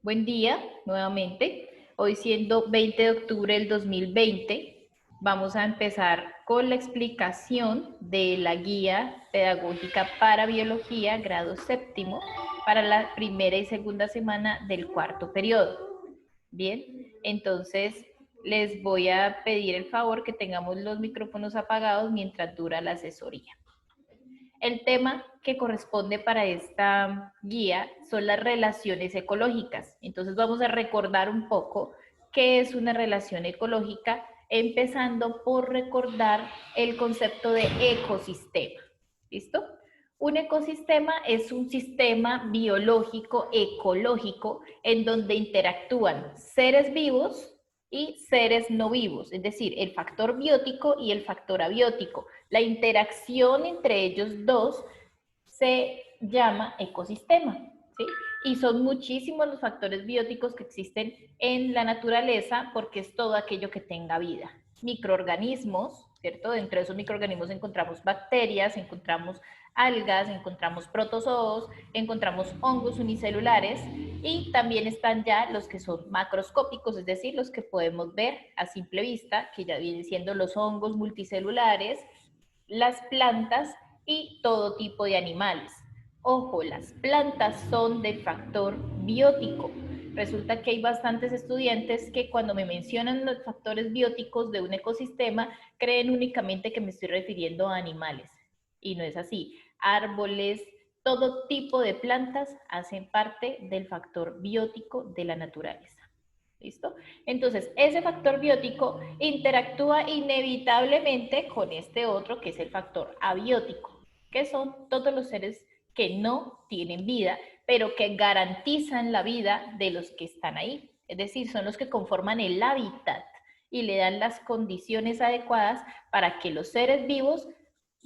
Buen día, nuevamente. Hoy siendo 20 de octubre del 2020, vamos a empezar con la explicación de la guía pedagógica para biología, grado séptimo, para la primera y segunda semana del cuarto periodo. Bien, entonces les voy a pedir el favor que tengamos los micrófonos apagados mientras dura la asesoría. El tema que corresponde para esta guía son las relaciones ecológicas. Entonces vamos a recordar un poco qué es una relación ecológica, empezando por recordar el concepto de ecosistema. ¿Listo? Un ecosistema es un sistema biológico ecológico en donde interactúan seres vivos y seres no vivos, es decir, el factor biótico y el factor abiótico. La interacción entre ellos dos se llama ecosistema, ¿sí? Y son muchísimos los factores bióticos que existen en la naturaleza porque es todo aquello que tenga vida. Microorganismos, ¿cierto? Dentro de esos microorganismos encontramos bacterias, encontramos algas, encontramos protozoos, encontramos hongos unicelulares y también están ya los que son macroscópicos, es decir, los que podemos ver a simple vista, que ya vienen siendo los hongos multicelulares, las plantas y todo tipo de animales. Ojo, las plantas son de factor biótico. Resulta que hay bastantes estudiantes que cuando me mencionan los factores bióticos de un ecosistema creen únicamente que me estoy refiriendo a animales. Y no es así. Árboles, todo tipo de plantas hacen parte del factor biótico de la naturaleza. ¿Listo? Entonces, ese factor biótico interactúa inevitablemente con este otro que es el factor abiótico, que son todos los seres que no tienen vida, pero que garantizan la vida de los que están ahí. Es decir, son los que conforman el hábitat y le dan las condiciones adecuadas para que los seres vivos,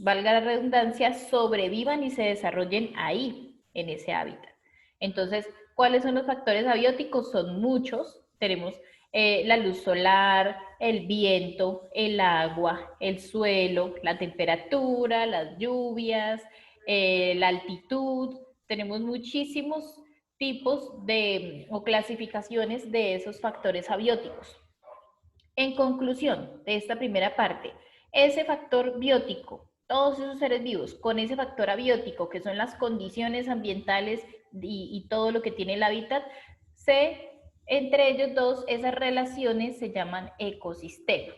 valga la redundancia, sobrevivan y se desarrollen ahí, en ese hábitat. Entonces, ¿cuáles son los factores abióticos? Son muchos. Tenemos la luz solar, el viento, el agua, el suelo, la temperatura, las lluvias, la altitud. Tenemos muchísimos tipos de o clasificaciones de esos factores abióticos. En conclusión de esta primera parte, ese factor biótico, todos esos seres vivos con ese factor abiótico, que son las condiciones ambientales y todo lo que tiene el hábitat, entre ellos dos, esas relaciones se llaman ecosistema.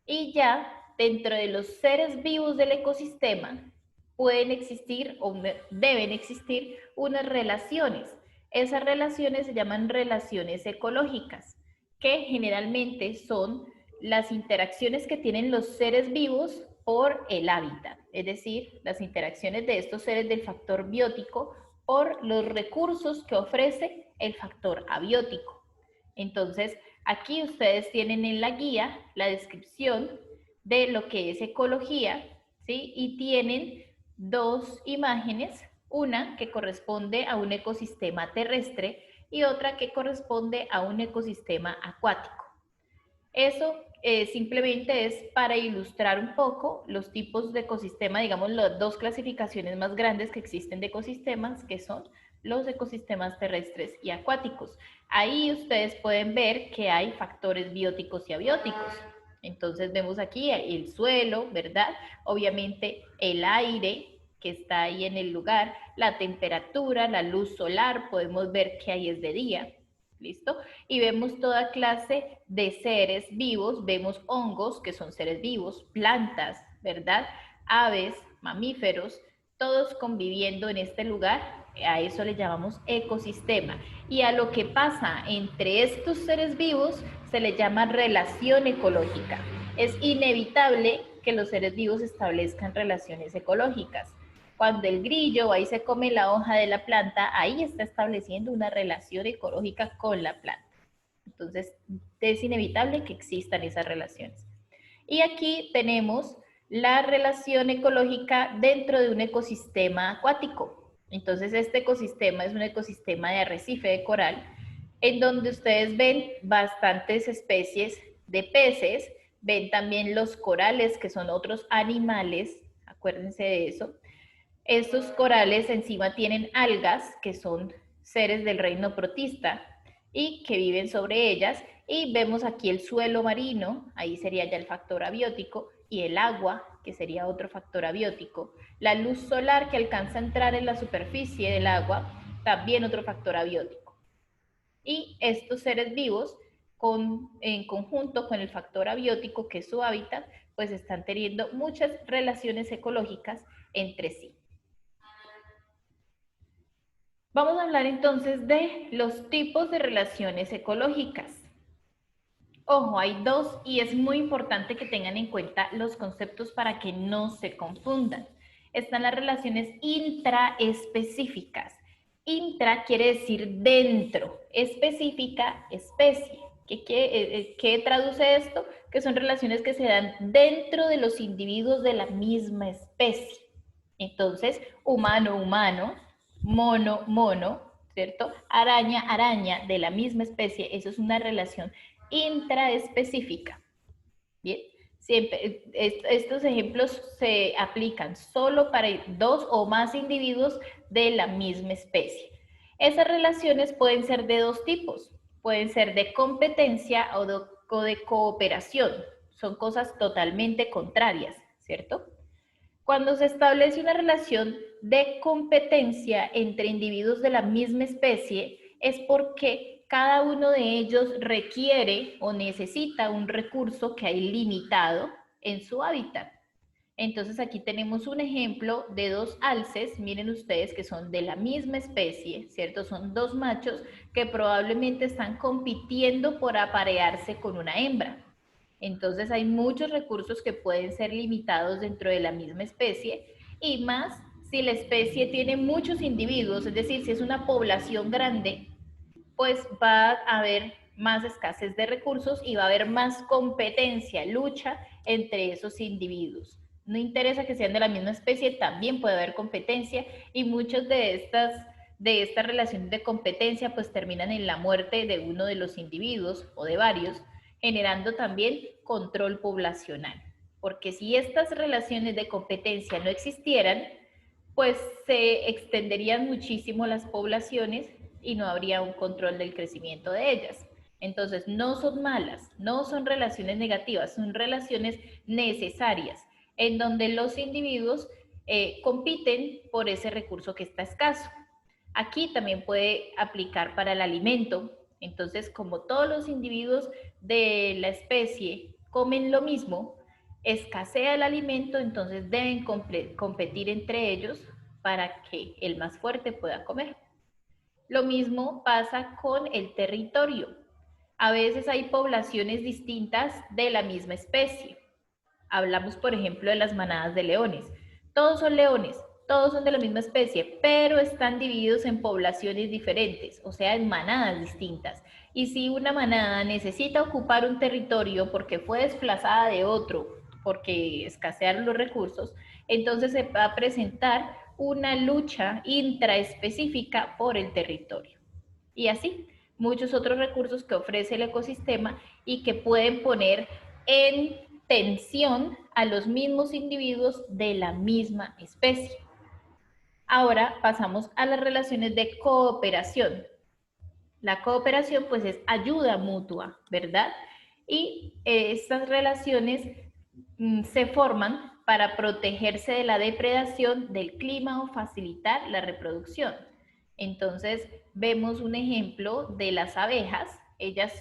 Y ya dentro de los seres vivos del ecosistema pueden existir o deben existir unas relaciones. Esas relaciones se llaman relaciones ecológicas, que generalmente son las interacciones que tienen los seres vivos por el hábitat, es decir, las interacciones de estos seres del factor biótico por los recursos que ofrece el factor abiótico. Entonces, aquí ustedes tienen en la guía la descripción de lo que es ecología, ¿sí? Y tienen dos imágenes, una que corresponde a un ecosistema terrestre y otra que corresponde a un ecosistema acuático. Eso simplemente es para ilustrar un poco los tipos de ecosistema, digamos, las dos clasificaciones más grandes que existen de ecosistemas, que son los ecosistemas terrestres y acuáticos. Ahí ustedes pueden ver que hay factores bióticos y abióticos. Entonces vemos aquí el suelo, ¿verdad? Obviamente el aire que está ahí en el lugar, la temperatura, la luz solar, podemos ver que ahí es de día, ¿listo? Y vemos toda clase de seres vivos, vemos hongos, que son seres vivos, plantas, ¿verdad? Aves, mamíferos, todos conviviendo en este lugar, a eso le llamamos ecosistema. Y a lo que pasa entre estos seres vivos se le llama relación ecológica. Es inevitable que los seres vivos establezcan relaciones ecológicas. Cuando el grillo ahí se come la hoja de la planta, ahí está estableciendo una relación ecológica con la planta. Entonces, es inevitable que existan esas relaciones. Y aquí tenemos la relación ecológica dentro de un ecosistema acuático. Entonces, este ecosistema es un ecosistema de arrecife de coral, en donde ustedes ven bastantes especies de peces, ven también los corales, que son otros animales, acuérdense de eso. Estos corales encima tienen algas, que son seres del reino protista y que viven sobre ellas. Y vemos aquí el suelo marino, ahí sería ya el factor abiótico, y el agua, que sería otro factor abiótico. La luz solar que alcanza a entrar en la superficie del agua, también otro factor abiótico. Y estos seres vivos, en conjunto con el factor abiótico, que es su hábitat, pues están teniendo muchas relaciones ecológicas entre sí. Vamos a hablar entonces de los tipos de relaciones ecológicas. Ojo, hay dos y es muy importante que tengan en cuenta los conceptos para que no se confundan. Están las relaciones intraespecíficas. Intra quiere decir dentro, específica, especie. ¿Qué traduce esto? Que son relaciones que se dan dentro de los individuos de la misma especie. Entonces, humano, humano, mono, mono, ¿cierto? Araña, araña, de la misma especie, eso es una relación intraespecífica. Bien, siempre estos ejemplos se aplican solo para dos o más individuos de la misma especie. Esas relaciones pueden ser de dos tipos, pueden ser de competencia o de cooperación, son cosas totalmente contrarias, ¿cierto? Cuando se establece una relación de competencia entre individuos de la misma especie, es porque cada uno de ellos requiere o necesita un recurso que hay limitado en su hábitat. Entonces aquí tenemos un ejemplo de dos alces, miren ustedes que son de la misma especie, ¿cierto? Son dos machos que probablemente están compitiendo por aparearse con una hembra. Entonces hay muchos recursos que pueden ser limitados dentro de la misma especie y más si la especie tiene muchos individuos, es decir, si es una población grande, pues va a haber más escasez de recursos y va a haber más competencia, lucha entre esos individuos. No interesa que sean de la misma especie, también puede haber competencia y muchas de estas relaciones de competencia pues terminan en la muerte de uno de los individuos o de varios, generando también control poblacional. Porque si estas relaciones de competencia no existieran, pues se extenderían muchísimo las poblaciones y no habría un control del crecimiento de ellas. Entonces, no son malas, no son relaciones negativas, son relaciones necesarias, en donde los individuos compiten por ese recurso que está escaso. Aquí también puede aplicar para el alimento. Entonces, como todos los individuos de la especie comen lo mismo, escasea el alimento, entonces deben competir entre ellos para que el más fuerte pueda comer. Lo mismo pasa con el territorio. A veces hay poblaciones distintas de la misma especie. Hablamos, por ejemplo, de las manadas de leones. Todos son leones, todos son de la misma especie, pero están divididos en poblaciones diferentes, o sea, en manadas distintas. Y si una manada necesita ocupar un territorio porque fue desplazada de otro, porque escasearon los recursos, entonces se va a presentar una lucha intraespecífica por el territorio. Y así, muchos otros recursos que ofrece el ecosistema y que pueden poner en tensión a los mismos individuos de la misma especie. Ahora pasamos a las relaciones de cooperación. La cooperación pues es ayuda mutua, ¿verdad? Y estas relaciones se forman para protegerse de la depredación del clima o facilitar la reproducción. Entonces vemos un ejemplo de las abejas. Ellas,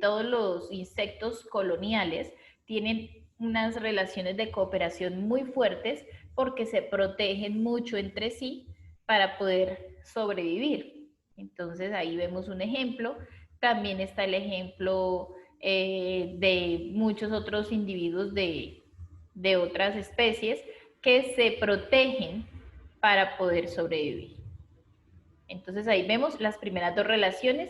todos los insectos coloniales tienen unas relaciones de cooperación muy fuertes porque se protegen mucho entre sí para poder sobrevivir. Entonces ahí vemos un ejemplo. También está el ejemplo de muchos otros individuos de otras especies que se protegen para poder sobrevivir. Entonces ahí vemos las primeras dos relaciones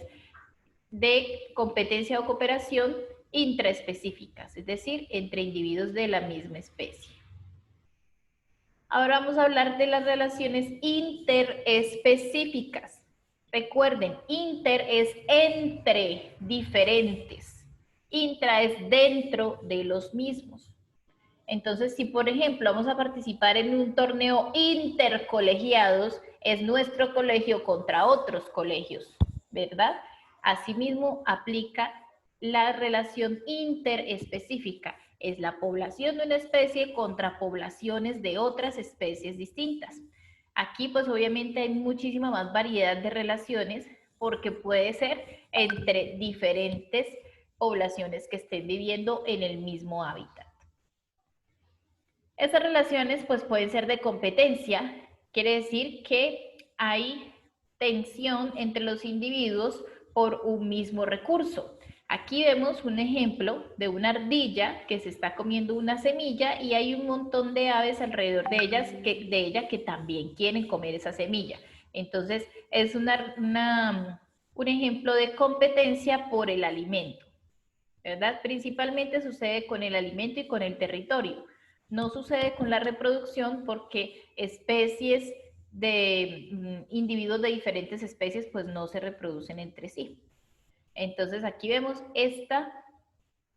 de competencia o cooperación intraespecíficas, es decir, entre individuos de la misma especie. Ahora vamos a hablar de las relaciones interespecíficas. Recuerden, inter es entre diferentes, intra es dentro de los mismos. Entonces, si por ejemplo vamos a participar en un torneo intercolegiados, es nuestro colegio contra otros colegios, ¿verdad? Asimismo, aplica la relación interespecífica, es la población de una especie contra poblaciones de otras especies distintas. Aquí pues obviamente hay muchísima más variedad de relaciones porque puede ser entre diferentes poblaciones que estén viviendo en el mismo hábitat. Estas relaciones pues pueden ser de competencia, quiere decir que hay tensión entre los individuos por un mismo recurso. Aquí vemos un ejemplo de una ardilla que se está comiendo una semilla y hay un montón de aves alrededor de ella que también quieren comer esa semilla. Entonces es un ejemplo de competencia por el alimento, ¿verdad? Principalmente sucede con el alimento y con el territorio. No sucede con la reproducción porque especies de individuos de diferentes especies pues no se reproducen entre sí. Entonces aquí vemos esta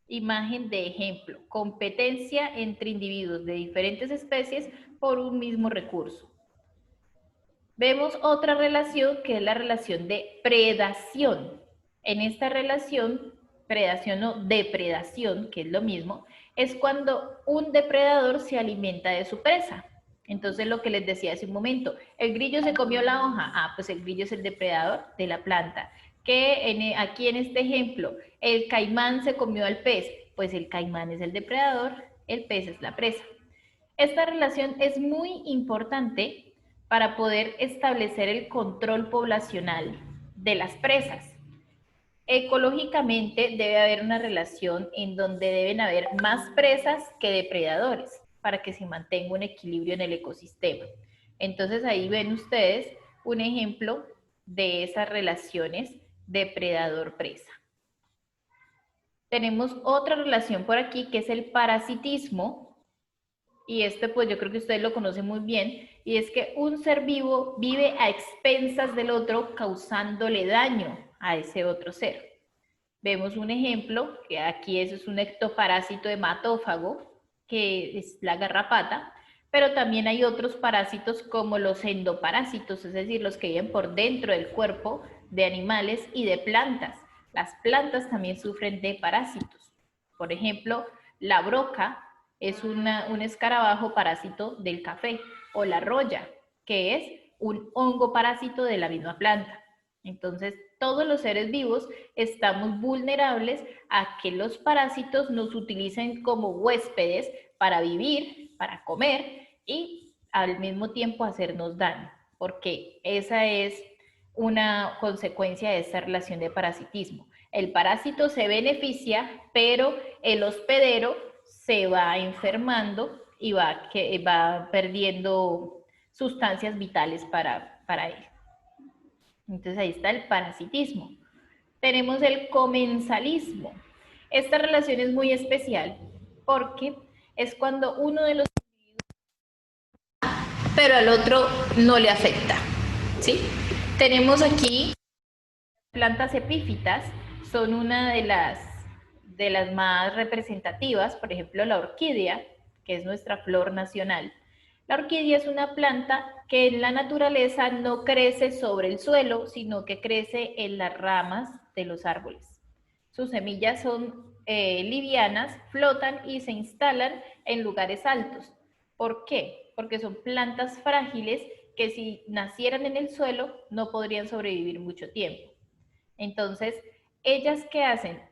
imagen de ejemplo, competencia entre individuos de diferentes especies por un mismo recurso. Vemos otra relación que es la relación de predación. En esta relación, predación o depredación, que es lo mismo, es cuando un depredador se alimenta de su presa. Entonces lo que les decía hace un momento, el grillo se comió la hoja, pues el grillo es el depredador de la planta. Aquí en este ejemplo, el caimán se comió al pez, pues el caimán es el depredador, el pez es la presa. Esta relación es muy importante para poder establecer el control poblacional de las presas. Ecológicamente debe haber una relación en donde deben haber más presas que depredadores para que se mantenga un equilibrio en el ecosistema. Entonces ahí ven ustedes un ejemplo de esas relaciones depredador-presa. Tenemos otra relación por aquí que es el parasitismo, y pues yo creo que ustedes lo conocen muy bien, y es que un ser vivo vive a expensas del otro causándole daño a ese otro ser. Vemos un ejemplo, que aquí eso es un ectoparásito hematófago, que es la garrapata, pero también hay otros parásitos como los endoparásitos, es decir, los que viven por dentro del cuerpo de animales y de plantas. Las plantas también sufren de parásitos. Por ejemplo, la broca es un escarabajo parásito del café, o la roya, que es un hongo parásito de la misma planta. Entonces, todos los seres vivos estamos vulnerables a que los parásitos nos utilicen como huéspedes para vivir, para comer y al mismo tiempo hacernos daño, porque esa es una consecuencia de esta relación de parasitismo. El parásito se beneficia, pero el hospedero se va enfermando y va perdiendo sustancias vitales para él. Entonces ahí está el parasitismo. Tenemos el comensalismo. Esta relación es muy especial porque es cuando uno de los individuos, pero al otro no le afecta, ¿sí? Tenemos aquí plantas epífitas, son una de las más representativas, por ejemplo la orquídea, que es nuestra flor nacional. La orquídea es una planta que en la naturaleza no crece sobre el suelo, sino que crece en las ramas de los árboles. Sus semillas son livianas, flotan y se instalan en lugares altos. ¿Por qué? Porque son plantas frágiles que si nacieran en el suelo no podrían sobrevivir mucho tiempo. Entonces, ¿ellas qué hacen?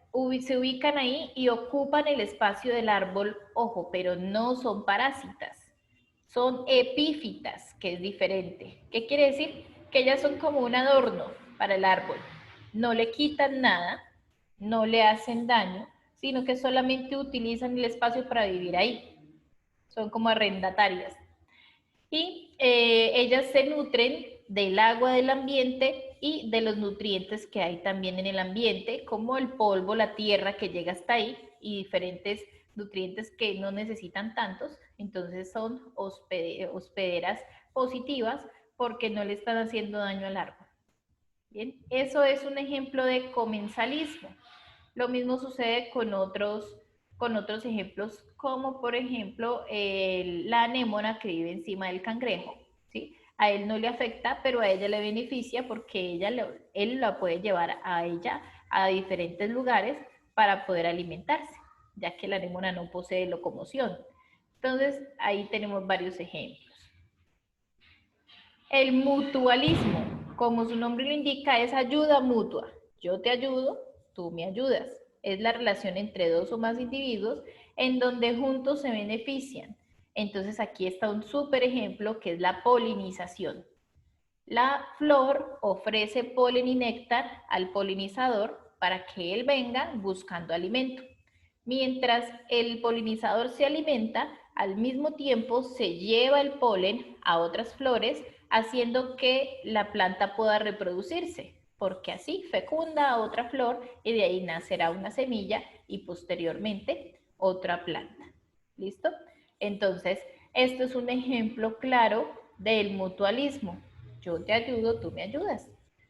Se ubican ahí y ocupan el espacio del árbol, ojo, pero no son parásitas, son epífitas, que es diferente. ¿Qué quiere decir? Que ellas son como un adorno para el árbol. No le quitan nada, no le hacen daño, sino que solamente utilizan el espacio para vivir ahí. Son como arrendatarias. Y ellas se nutren del agua del ambiente y de los nutrientes que hay también en el ambiente, como el polvo, la tierra que llega hasta ahí y diferentes nutrientes que no necesitan tantos. Entonces son hospederas positivas porque no le están haciendo daño al árbol. Bien, eso es un ejemplo de comensalismo. Lo mismo sucede con otros ejemplos, como por ejemplo la anémona que vive encima del cangrejo, ¿sí? A él no le afecta, pero a ella le beneficia porque él la puede llevar a ella a diferentes lugares para poder alimentarse, ya que la anémona no posee locomoción. Entonces, ahí tenemos varios ejemplos. El mutualismo, como su nombre lo indica, es ayuda mutua. Yo te ayudo, tú me ayudas. Es la relación entre dos o más individuos en donde juntos se benefician. Entonces aquí está un súper ejemplo que es la polinización. La flor ofrece polen y néctar al polinizador para que él venga buscando alimento. Mientras el polinizador se alimenta, al mismo tiempo se lleva el polen a otras flores, haciendo que la planta pueda reproducirse, porque así fecunda a otra flor y de ahí nacerá una semilla y posteriormente otra planta. ¿Listo? Entonces, esto es un ejemplo claro del mutualismo. Yo te ayudo, tú me ayudas.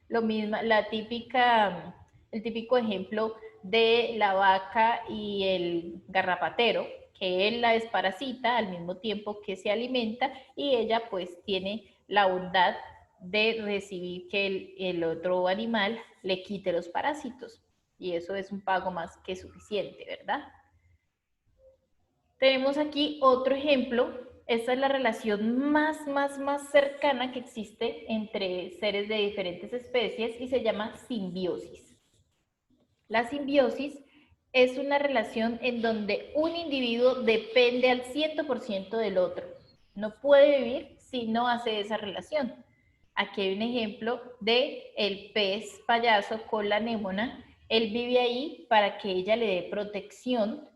Lo mismo, el típico ejemplo de la vaca y el garrapatero, que él la desparasita al mismo tiempo que se alimenta y ella pues tiene la bondad de recibir que el otro animal le quite los parásitos. Y eso es un pago más que suficiente, ¿verdad? Tenemos aquí otro ejemplo. Esta es la relación más cercana que existe entre seres de diferentes especies y se llama simbiosis. La simbiosis es una relación en donde un individuo depende al 100% del otro. No puede vivir si no hace esa relación. Aquí hay un ejemplo de el pez payaso con la anémona. Él vive ahí para que ella le dé protección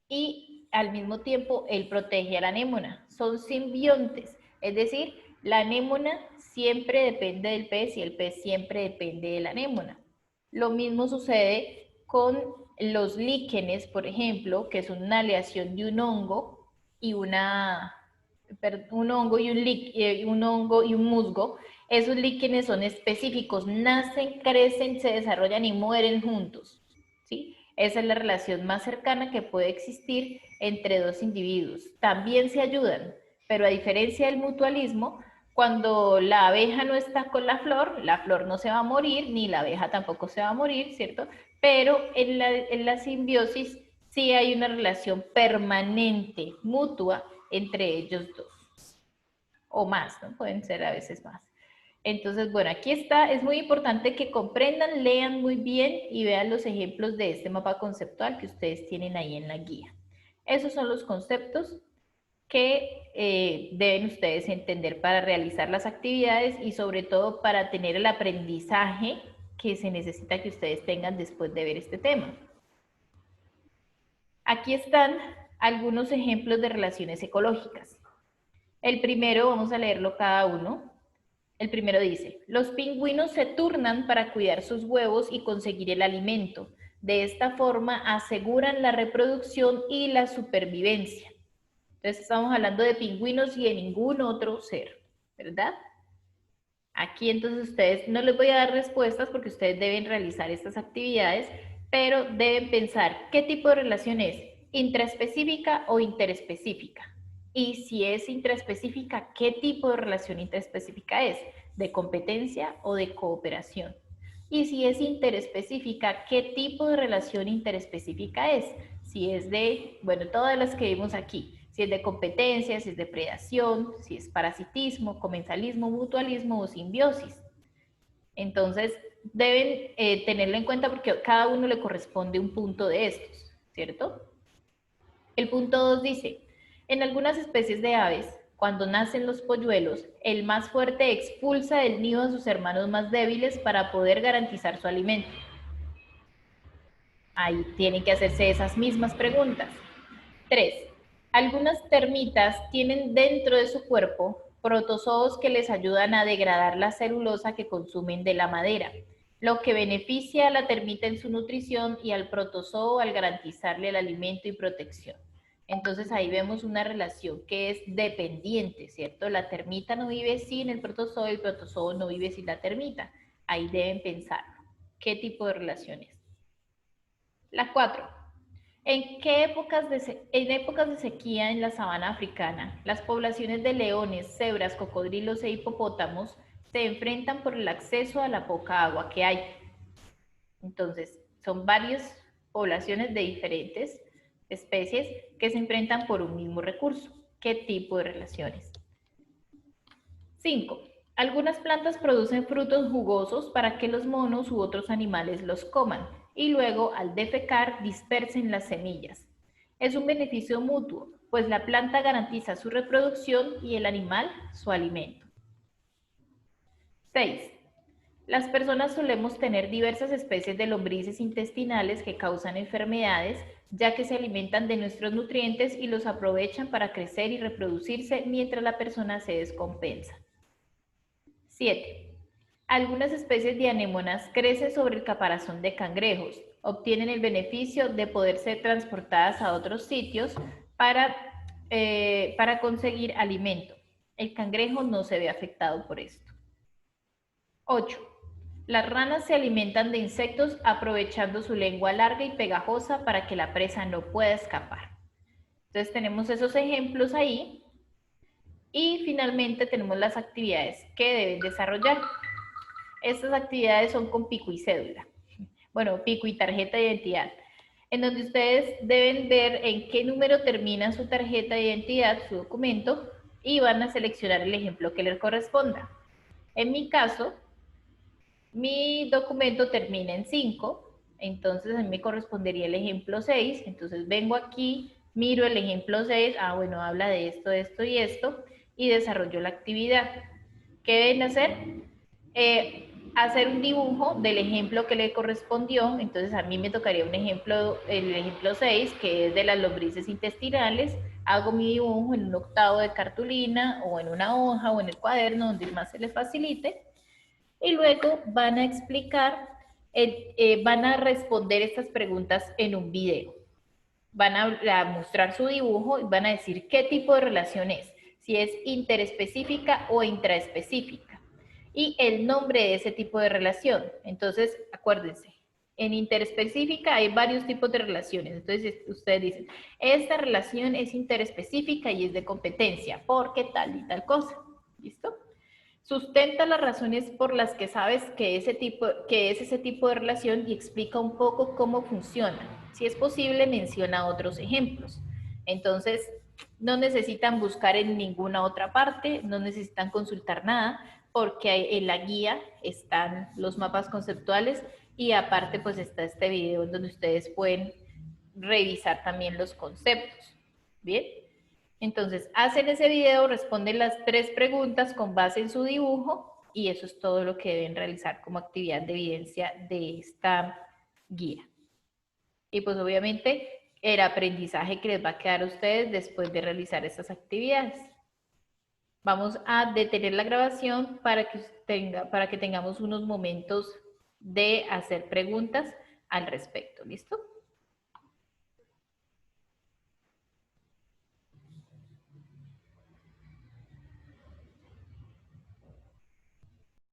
y al mismo tiempo él protege a la anémona. Son simbiontes, es decir, la anémona siempre depende del pez y el pez siempre depende de la anémona. Lo mismo sucede con los líquenes, por ejemplo, que es una aleación de un hongo y un hongo y un musgo. Esos líquenes son específicos, nacen, crecen, se desarrollan y mueren juntos, ¿sí? Esa es la relación más cercana que puede existir entre dos individuos. También se ayudan, pero a diferencia del mutualismo, cuando la abeja no está con la flor no se va a morir, ni la abeja tampoco se va a morir, ¿cierto? Pero en la simbiosis sí hay una relación permanente, mutua, entre ellos dos. O más, ¿no? Pueden ser a veces más. Entonces, bueno, aquí está, es muy importante que comprendan, lean muy bien y vean los ejemplos de este mapa conceptual que ustedes tienen ahí en la guía. Esos son los conceptos que deben ustedes entender para realizar las actividades y sobre todo para tener el aprendizaje que se necesita que ustedes tengan después de ver este tema. Aquí están algunos ejemplos de relaciones ecológicas. El primero, vamos a leerlo cada uno. El primero dice, los pingüinos se turnan para cuidar sus huevos y conseguir el alimento. De esta forma aseguran la reproducción y la supervivencia. Entonces estamos hablando de pingüinos y de ningún otro ser, ¿verdad? Aquí entonces ustedes, no les voy a dar respuestas porque ustedes deben realizar estas actividades, pero deben pensar qué tipo de relación es, intraespecífica o interespecífica. Y si es intraespecífica, ¿qué tipo de relación intraespecífica es? ¿De competencia o de cooperación? Y si es interespecífica, ¿qué tipo de relación interespecífica es? Si es de, bueno, todas las que vimos aquí, si es de competencia, si es de predación, si es parasitismo, comensalismo, mutualismo o simbiosis. Entonces, deben tenerlo en cuenta porque a cada uno le corresponde un punto de estos, ¿cierto? El punto 2 dice, en algunas especies de aves, cuando nacen los polluelos, el más fuerte expulsa del nido a sus hermanos más débiles para poder garantizar su alimento. Ahí tienen que hacerse esas mismas preguntas. 3. Algunas termitas tienen dentro de su cuerpo protozoos que les ayudan a degradar la celulosa que consumen de la madera, lo que beneficia a la termita en su nutrición y al protozoo al garantizarle el alimento y protección. Entonces ahí vemos una relación que es dependiente, ¿cierto? La termita no vive sin el protozoo no vive sin la termita. Ahí deben pensar qué tipo de relación es. La 4. En épocas de sequía en la sabana africana, las poblaciones de leones, cebras, cocodrilos e hipopótamos se enfrentan por el acceso a la poca agua que hay. Entonces, son varias poblaciones de diferentes especies que se enfrentan por un mismo recurso. ¿Qué tipo de relaciones? 5. Algunas plantas producen frutos jugosos para que los monos u otros animales los coman y luego, al defecar, dispersen las semillas. Es un beneficio mutuo, pues la planta garantiza su reproducción y el animal su alimento. 6. Las personas solemos tener diversas especies de lombrices intestinales que causan enfermedades, ya que se alimentan de nuestros nutrientes y los aprovechan para crecer y reproducirse mientras la persona se descompensa. 7. Algunas especies de anémonas crecen sobre el caparazón de cangrejos. Obtienen el beneficio de poder ser transportadas a otros sitios para conseguir alimento. El cangrejo no se ve afectado por esto. 8. Las ranas se alimentan de insectos aprovechando su lengua larga y pegajosa para que la presa no pueda escapar. Entonces tenemos esos ejemplos ahí. Y finalmente tenemos las actividades que deben desarrollar. Estas actividades son con pico y cédula. Bueno, pico y tarjeta de identidad, en donde ustedes deben ver en qué número termina su tarjeta de identidad, su documento, y van a seleccionar el ejemplo que les corresponda. En mi caso, mi documento termina en 5, entonces a mí me correspondería el ejemplo 6, entonces vengo aquí, miro el ejemplo 6, bueno, habla de esto y esto, y desarrollo la actividad. ¿Qué deben hacer? Hacer un dibujo del ejemplo que le correspondió, entonces a mí me tocaría un ejemplo, el ejemplo 6, que es de las lombrices intestinales, hago mi dibujo en un octavo de cartulina, o en una hoja, o en el cuaderno, donde más se les facilite, y luego van a explicar, van a responder estas preguntas en un video. Van a mostrar su dibujo y van a decir qué tipo de relación es, si es interespecífica o intraespecífica, y el nombre de ese tipo de relación. Entonces, acuérdense, en interespecífica hay varios tipos de relaciones. Entonces, ustedes dicen, esta relación es interespecífica y es de competencia, porque tal y tal cosa. ¿Listo? Sustenta las razones por las que sabes que es ese tipo de relación y explica un poco cómo funciona. Si es posible, menciona otros ejemplos. Entonces, no necesitan buscar en ninguna otra parte, no necesitan consultar nada, porque en la guía están los mapas conceptuales y aparte pues está este video en donde ustedes pueden revisar también los conceptos. ¿Bien? Entonces, hacen ese video, responden las 3 preguntas con base en su dibujo y eso es todo lo que deben realizar como actividad de evidencia de esta guía. Y pues obviamente el aprendizaje que les va a quedar a ustedes después de realizar estas actividades. Vamos a detener la grabación para que tengamos unos momentos de hacer preguntas al respecto. ¿Listo?